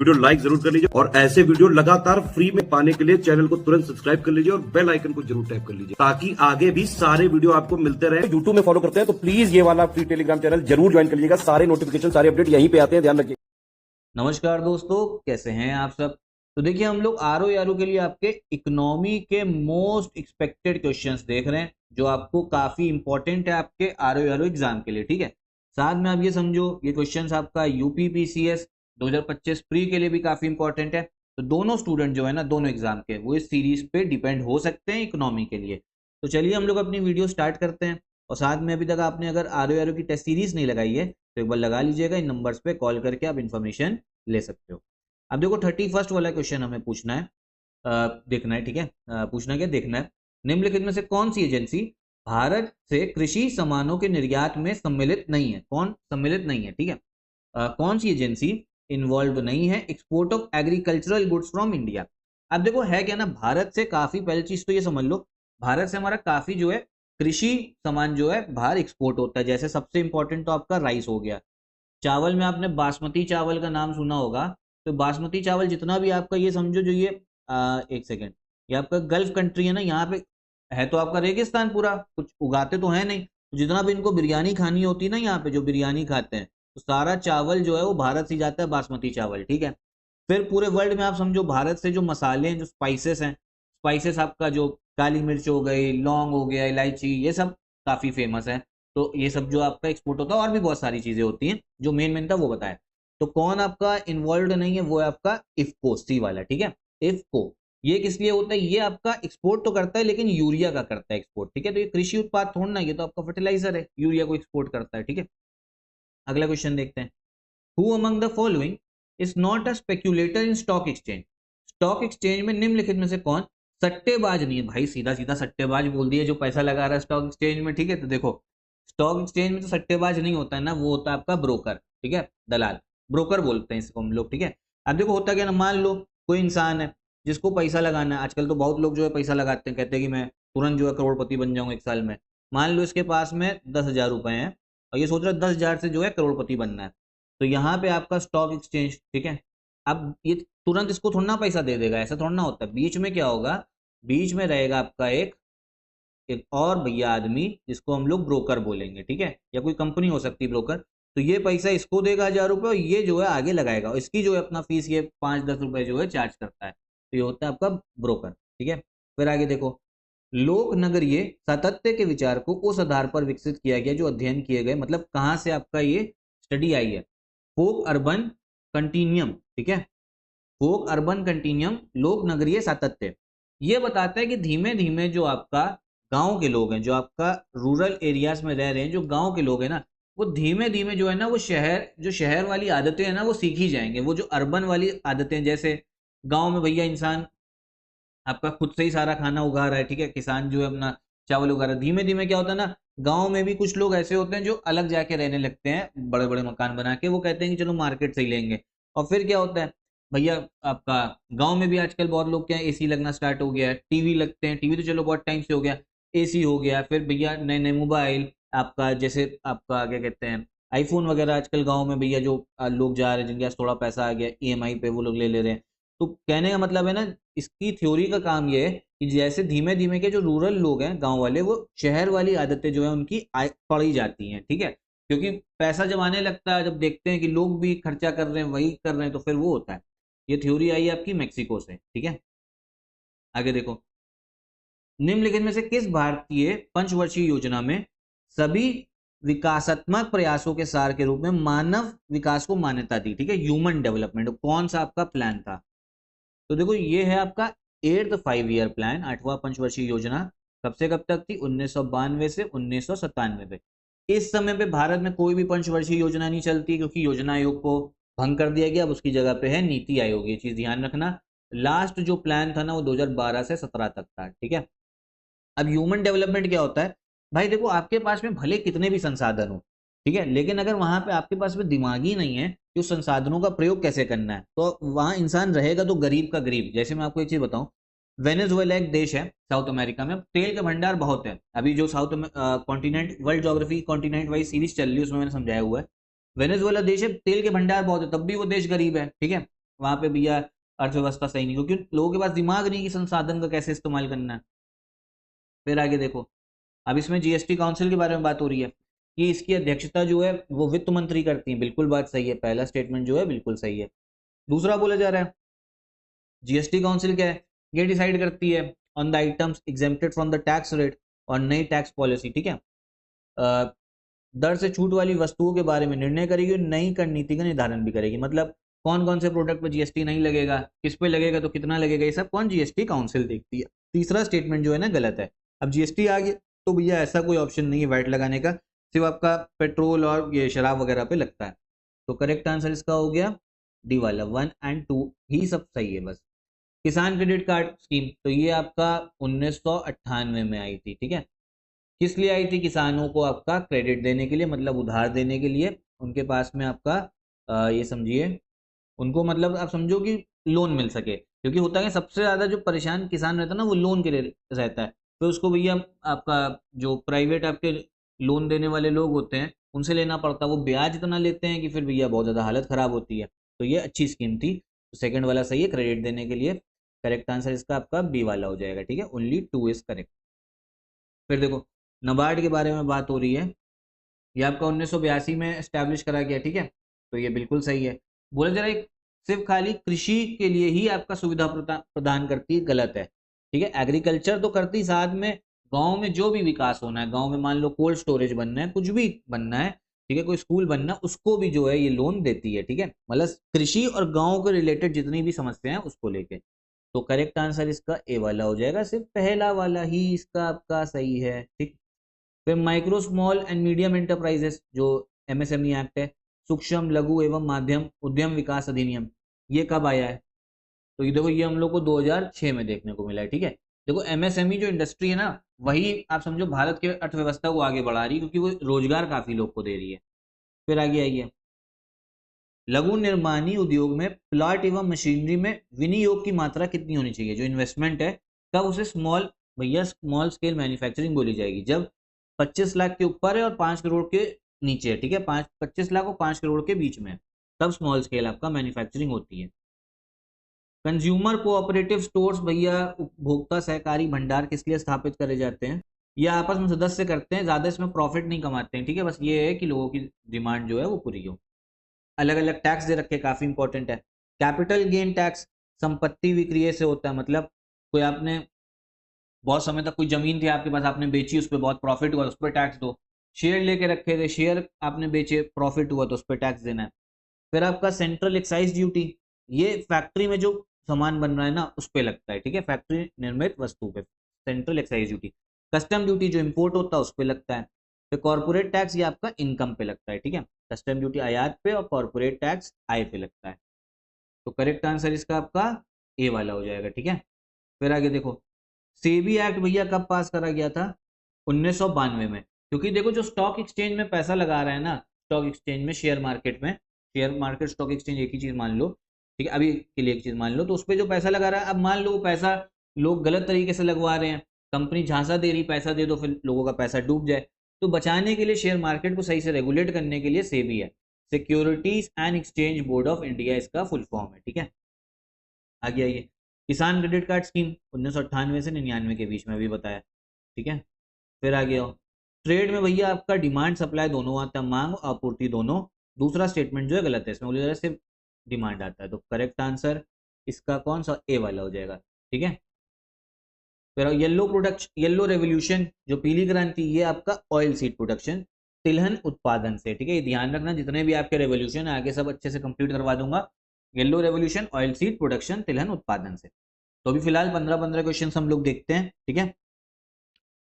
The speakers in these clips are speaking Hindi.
वीडियो लाइक जरूर कर लीजिए और ऐसे वीडियो लगातार फ्री में पाने के लिए चैनल को तुरंत सब्सक्राइब कर लीजिए और बेल आइकन को जरूर टैप कर लीजिए ताकि आगे भी सारे वीडियो आपको मिलते रहे। यूट्यूब में फॉलो करते हैं तो प्लीज ये वाला फ्री टेलीग्राम चैनल जरूर ज्वाइन कर लीजिएगा। सारे नोटिफिकेशन सारे अपडेट यहीं पे आते हैं, ध्यान रखिए। नमस्कार दोस्तों, कैसे हैं आप सब। तो देखिए, हम लोग आर ओ के लिए आपके इकोनॉमी के मोस्ट एक्सपेक्टेड क्वेश्चंस देख रहे हैं जो आपको काफी इंपॉर्टेंट है आपके आर ओ एग्जाम के लिए। ठीक है, साथ में आप ये समझो ये क्वेश्चंस आपका यूपीपीसीएस 2025 प्री के लिए भी काफी इंपॉर्टेंट है। तो दोनों स्टूडेंट जो है ना, दोनों एग्जाम के, वो इस सीरीज पे डिपेंड हो सकते हैं इकोनॉमी के लिए। तो चलिए हम लोग अपनी वीडियो स्टार्ट करते हैं। और साथ में अभी तक आपने अगर आर ओ की टेस्ट सीरीज नहीं लगाई है तो एक बार लगा लीजिएगा। इन नंबर्स पे कॉल करके आप इन्फॉर्मेशन ले सकते हो। अब देखो 31 वाला क्वेश्चन हमें पूछना है, देखना है। ठीक है, पूछना क्या, देखना है। निम्नलिखित में से कौन सी एजेंसी भारत से कृषि सामानों के निर्यात में सम्मिलित नहीं है? कौन सम्मिलित नहीं है? ठीक है, कौन सी एजेंसी इन्वॉल्व नहीं है export of agricultural goods from India? अब देखो है क्या ना, भारत से काफी, पहली चीज तो ये समझ लो, भारत से हमारा काफी जो है कृषि सामान जो है बाहर एक्सपोर्ट होता है। जैसे सबसे इंपॉर्टेंट तो आपका राइस हो गया। चावल में आपने बासमती चावल का नाम सुना होगा। तो बासमती चावल जितना भी आपका, ये समझो जो ये एक सेकेंड, ये आपका गल्फ कंट्री है ना, यहाँ पे है तो आपका रेगिस्तान पूरा, कुछ उगाते तो है नहीं। तो जितना भी इनको बिरयानी खानी होती है ना, यहाँ पे जो बिरयानी खाते हैं, तो सारा चावल जो है वो भारत से जाता है, बासमती चावल। ठीक है, फिर पूरे वर्ल्ड में आप समझो भारत से जो मसाले हैं, जो स्पाइसेस हैं, स्पाइसेस आपका जो काली मिर्च हो गई, लौंग हो गया, इलायची, ये सब काफी फेमस है। तो ये सब जो आपका एक्सपोर्ट होता है, और भी बहुत सारी चीजें होती हैं, जो मेन मेन था वो बताया। तो कौन आपका इन्वॉल्व नहीं है? वो है आपका इफको, सी वाला। ठीक है, इफको। ये किस लिए होता है? ये आपका एक्सपोर्ट तो करता है लेकिन यूरिया का करता है एक्सपोर्ट। ठीक है, तो ये कृषि उत्पाद थोड़ा ना, ये तो आपका फर्टिलाइजर है, यूरिया को एक्सपोर्ट करता है। ठीक है, अगला क्वेश्चन देखते हैं। Who among the following is not a speculator in stock exchange? Stock exchange में निम्नलिखित में से कौन सट्टेबाज नहीं है? भाई सीधा सीधा सट्टेबाज बोल दिया, जो पैसा लगा रहा है स्टॉक एक्सचेंज में। ठीक है, तो देखो स्टॉक एक्सचेंज में तो सट्टेबाज नहीं होता है ना, वो होता है आपका ब्रोकर। ठीक है, दलाल, ब्रोकर बोलते हैं इसको हम लोग। ठीक है, अब देखो होता क्या ना, मान लो कोई इंसान है जिसको पैसा लगाना है। आजकल तो बहुत लोग जो है पैसा लगाते हैं, कहते हैं कि मैं तुरंत जो है करोड़पति बन जाऊंगा 1 साल में। मान लो इसके पास में 10,000 रुपए हैं और ये सोच रहा है 10,000 से जो है करोड़पति बनना है। तो यहाँ पे आपका स्टॉक एक्सचेंज, ठीक है, अब ये तुरंत इसको थोड़ा ना पैसा दे देगा, ऐसा थोड़ा ना होता है। बीच में क्या होगा, बीच में रहेगा आपका एक एक और भैया आदमी, जिसको हम लोग ब्रोकर बोलेंगे। ठीक है, या कोई कंपनी हो सकती है ब्रोकर। तो ये पैसा इसको देगा 1,000 रुपए और ये जो है आगे लगाएगा, और इसकी जो है अपना फीस ये 5-10 रुपए जो है चार्ज करता है। तो ये होता है आपका ब्रोकर। ठीक है, फिर आगे देखो, लोक नगरीय सातत्य के विचार को उस आधार पर विकसित किया गया जो अध्ययन किए गए, मतलब कहाँ से आपका ये स्टडी आई है? फोक अर्बन कंटिन्यूम। ठीक है, फोक अर्बन कंटिन्यूम, लोक नगरीय सातत्य, ये बताता है कि धीमे धीमे जो आपका गांव के लोग हैं, जो आपका रूरल एरियाज में रह रहे हैं, जो गांव के लोग हैं ना, वो धीमे धीमे जो है ना, वो शहर वाली आदतें हैं ना, वो सीख ही जाएंगे। वो जो अर्बन वाली आदतें, जैसे गांव में भैया इंसान आपका खुद से ही सारा खाना उगा रहा है। ठीक है, किसान जो है अपना चावल उगा रहा है। धीमे धीमे क्या होता है ना, गांव में भी कुछ लोग ऐसे होते हैं जो अलग जाके रहने लगते हैं, बड़े बड़े मकान बना के। वो कहते हैं कि चलो मार्केट से ही लेंगे। और फिर क्या होता है भैया, आपका गांव में भी आजकल बहुत लोग क्या है, एसी लगना स्टार्ट हो गया है, टीवी लगते हैं। टीवी तो चलो बहुत टाइम से हो गया, एसी हो गया। फिर भैया नए नए मोबाइल, आपका जैसे आपका क्या कहते हैं, आईफोन वगैरह आजकल गांव में भैया जो लोग जा रहे हैं, जिनके पास थोड़ा पैसा आ गया, ईएमआई पे वो लोग ले ले रहे हैं। तो कहने का मतलब है ना, इसकी थ्योरी का काम ये है कि जैसे धीमे धीमे के जो रूरल लोग हैं, गांव वाले, वो शहर वाली आदतें जो है उनकी पड़ी जाती हैं। ठीक है, क्योंकि पैसा जब आने लगता है, जब देखते हैं कि लोग भी खर्चा कर रहे हैं, वही कर रहे हैं, तो फिर वो होता है। ये थ्योरी आई है आपकी मैक्सिको से। ठीक है, आगे देखो, निम्नलिखित में से किस भारतीय पंचवर्षीय योजना में सभी विकासात्मक प्रयासों के सार के रूप में मानव विकास को मान्यता दी? ठीक है, ह्यूमन डेवलपमेंट, कौन सा आपका प्लान था? तो देखो ये है आपका 8th 5 ईयर प्लान, 8वां पंचवर्षीय योजना। कब से कब तक थी? 1992 से 1997 पे। इस समय पे भारत में कोई भी पंचवर्षीय योजना नहीं चलती, क्योंकि योजना आयोग को भंग कर दिया गया। अब उसकी जगह पे है नीति आयोग, ये चीज ध्यान रखना। लास्ट जो प्लान था ना, वो 2012 से 17 तक था। ठीक है, अब ह्यूमन डेवलपमेंट क्या होता है भाई? देखो आपके पास में भले कितने भी संसाधन हो, ठीक है, लेकिन अगर वहां पे आपके पास में दिमाग ही नहीं है कि उस संसाधनों का प्रयोग कैसे करना है, तो वहां इंसान रहेगा तो गरीब का गरीब। जैसे मैं आपको एक चीज बताऊं, वेनेजुएला एक देश है साउथ अमेरिका में, तेल के भंडार बहुत है। अभी जो south continent, world geography continent wise series चल रही है, उसमें मैंने समझाया हुआ है। वेनेजुएला देश है, तेल के भंडार बहुत है, तब भी वो देश गरीब है। ठीक है, वहां पे भैया अर्थव्यवस्था सही नहीं, क्योंकि लोगों के पास दिमाग नहीं कि संसाधन का कैसे इस्तेमाल करना है। फिर आगे देखो, अब इसमें जीएसटी काउंसिल के बारे में बात हो रही है कि इसकी अध्यक्षता जो है वो वित्त मंत्री करती है। बिल्कुल बात सही है, पहला स्टेटमेंट जो है बिल्कुल सही है। दूसरा बोला जा रहा है जीएसटी काउंसिल क्या है, ये डिसाइड करती है on the items exempted from the tax rate और नई टैक्स पॉलिसी, ठीक है। दर से छूट वाली वस्तुओं के बारे में निर्णय करेगी और नई कर नीति का निर्धारण भी करेगी। मतलब कौन कौन से प्रोडक्ट पे जीएसटी नहीं लगेगा, किस पे लगेगा तो कितना लगेगा, ये सब कौन, जीएसटी काउंसिल देखती है। तीसरा स्टेटमेंट जो है ना गलत है। अब जीएसटी आ गया तो भैया ऐसा कोई ऑप्शन नहीं है वैट लगाने का, सिर्फ आपका पेट्रोल और ये शराब वगैरह पे लगता है। तो करेक्ट आंसर इसका हो गया डी वाला, 1 और 2 ही सब सही है बस। किसान क्रेडिट कार्ड स्कीम, तो ये आपका 1998 में आई थी, ठीक है। किस लिए आई थी, किसानों को आपका क्रेडिट देने के लिए, मतलब उधार देने के लिए, उनके पास में आपका ये समझिए उनको, मतलब आप समझो कि लोन मिल सके, क्योंकि होता है सबसे ज्यादा जो परेशान किसान रहता है ना वो लोन के लिए रहता है। तो उसको भैया आपका जो प्राइवेट आपके लोन देने वाले लोग होते हैं उनसे लेना पड़ता है, वो ब्याज इतना लेते हैं कि फिर भैया बहुत ज्यादा हालत खराब होती है। तो ये अच्छी स्कीम थी, तो सेकंड वाला सही है, क्रेडिट देने के लिए। करेक्ट आंसर इसका आपका बी वाला हो जाएगा, ठीक है, ओनली 2 इज करेक्ट। फिर देखो नबार्ड के बारे में बात हो रही है, ये आपका 1982 में एस्टैब्लिश करा गया, ठीक है, तो ये बिल्कुल सही है। बोला जा रहा है सिर्फ खाली कृषि के लिए ही आपका सुविधा प्रदान करती है, गलत है, ठीक है। एग्रीकल्चर तो करती, साथ में गांव में जो भी विकास होना है, गांव में मान लो कोल्ड स्टोरेज बनना है, कुछ भी बनना है, ठीक है, कोई स्कूल बनना, उसको भी जो है ये लोन देती है, ठीक है। मतलब कृषि और गांव के रिलेटेड जितनी भी समस्या है उसको लेके। तो करेक्ट आंसर इसका ए वाला हो जाएगा, सिर्फ पहला वाला ही इसका आपका सही है, ठीक। फिर micro small and medium enterprises जो एमएसएमई एक्ट है, सूक्ष्म लघु एवं माध्यम उद्यम विकास अधिनियम, ये कब आया है, तो ये देखो ये हम लोग को 2006 में देखने को मिला है, ठीक है। देखो एमएसएमई जो इंडस्ट्री है ना, वही आप समझो भारत की अर्थव्यवस्था को आगे बढ़ा रही है, क्योंकि वो रोजगार काफी लोग को दे रही है। फिर आगे आइए, लघु निर्माणी उद्योग में प्लाट एवं मशीनरी में विनियोग की मात्रा कितनी होनी चाहिए, जो इन्वेस्टमेंट है, तब उसे स्मॉल, भैया स्मॉल स्केल मैन्युफैक्चरिंग बोली जाएगी जब 25 लाख के ऊपर है और 5 करोड़ के नीचे है, ठीक है, 25 लाख और 5 करोड़ के बीच में, तब स्मॉल स्केल आपका मैन्युफैक्चरिंग होती है। कंज्यूमर कोऑपरेटिव स्टोर्स, भैया उपभोक्ता सहकारी भंडार किस लिए स्थापित करे जाते हैं, ये आपस में सदस्य करते हैं, ज्यादा इसमें प्रॉफिट नहीं कमाते हैं, ठीक है, बस ये है कि लोगों की डिमांड जो है वो पूरी हो। अलग अलग टैक्स दे रखे, काफी इंपॉर्टेंट है। कैपिटल गेन टैक्स संपत्ति विक्रय से होता है, मतलब कोई आपने बहुत समय तक कोई जमीन थी आपके पास, आपने बेची, उस पर बहुत प्रॉफिट हुआ, उस पर टैक्स दो। शेयर लेके रखे थे, शेयर आपने बेचे, प्रॉफिट हुआ तो उस पर टैक्स देना है। फिर आपका सेंट्रल एक्साइज ड्यूटी, ये फैक्ट्री में जो सामान बन रहा है ना उस पर लगता है, ठीक है, फैक्ट्री निर्मित वस्तु पे central excise duty. Custom duty जो इम्पोर्ट होता है उस पर लगता है। फिर कॉर्पोरेट टैक्स ये आपका इनकम पे लगता है, ठीक है, कस्टम ड्यूटी आयात पे और कॉर्पोरेट टैक्स आय पे लगता है। तो करेक्ट आंसर इसका आपका ए वाला हो जाएगा, ठीक है। फिर आगे देखो, सेबी एक्ट भैया कब पास करा गया था, 1992 में। क्योंकि देखो जो स्टॉक एक्सचेंज में पैसा लगा रहा है ना, स्टॉक एक्सचेंज में, शेयर मार्केट में, शेयर मार्केट स्टॉक एक्सचेंज एक ही चीज मान लो, ठीक है, अभी के लिए एक चीज मान लो, तो उस पर जो पैसा लगा रहा है, अब मान लो वो पैसा लोग गलत तरीके से लगवा रहे हैं, कंपनी झांसा दे रही, पैसा दे दो, फिर लोगों का पैसा डूब जाए, तो बचाने के लिए शेयर मार्केट को सही से रेगुलेट करने के लिए सेबी है, securities and exchange board of India इसका फुल फॉर्म है, ठीक है। आगे आइए, किसान क्रेडिट कार्ड स्कीम 1998 से 99 के बीच में भी बताया, ठीक है। फिर आगे आओ, ट्रेड में भैया आपका डिमांड सप्लाई दोनों आता है, मांग और आपूर्ति दोनों। दूसरा स्टेटमेंट जो है गलत है, इसमें बोला जा रहा है सिर्फ डिमांड आता है, तो करेक्ट आंसर इसका कौन सा, ए वाला हो जाएगा, ठीक है। फिर येलो प्रोडक्शन, येलो रेवोल्यूशन जो पीली क्रांति, ये आपका ऑयल सीड प्रोडक्शन, तिलहन उत्पादन से, ठीक है, ये ध्यान रखना, जितने भी आपके रेवोल्यूशन है आगे सब अच्छे से कंप्लीट करवा दूंगा। Yellow revolution, oil seed production, तिलहन उत्पादन से। तो अभी फिलहाल 15-15 क्वेश्चन हम लोग देखते हैं, ठीक है।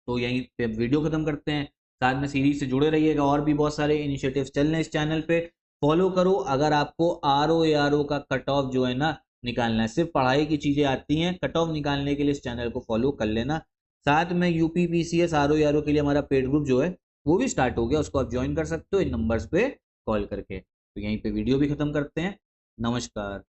तो यहीं पे वीडियो खत्म करते हैं, साथ में सीरीज से जुड़े रहिएगा, और भी बहुत सारे इनिशिएटिव्स चल रहे हैं इस चैनल पे, फॉलो करो। अगर आपको आरओ का कट ऑफ जो है ना निकालना है, सिर्फ पढ़ाई की चीजें आती हैं, कट ऑफ निकालने के लिए इस चैनल को फॉलो कर लेना। साथ में यूपी पीसीएस आरओ के लिए हमारा पेड ग्रुप जो है वो भी स्टार्ट हो गया, उसको आप ज्वाइन कर सकते हो इन नंबर्स पे कॉल करके। तो यहीं पे वीडियो भी खत्म करते हैं, नमस्कार।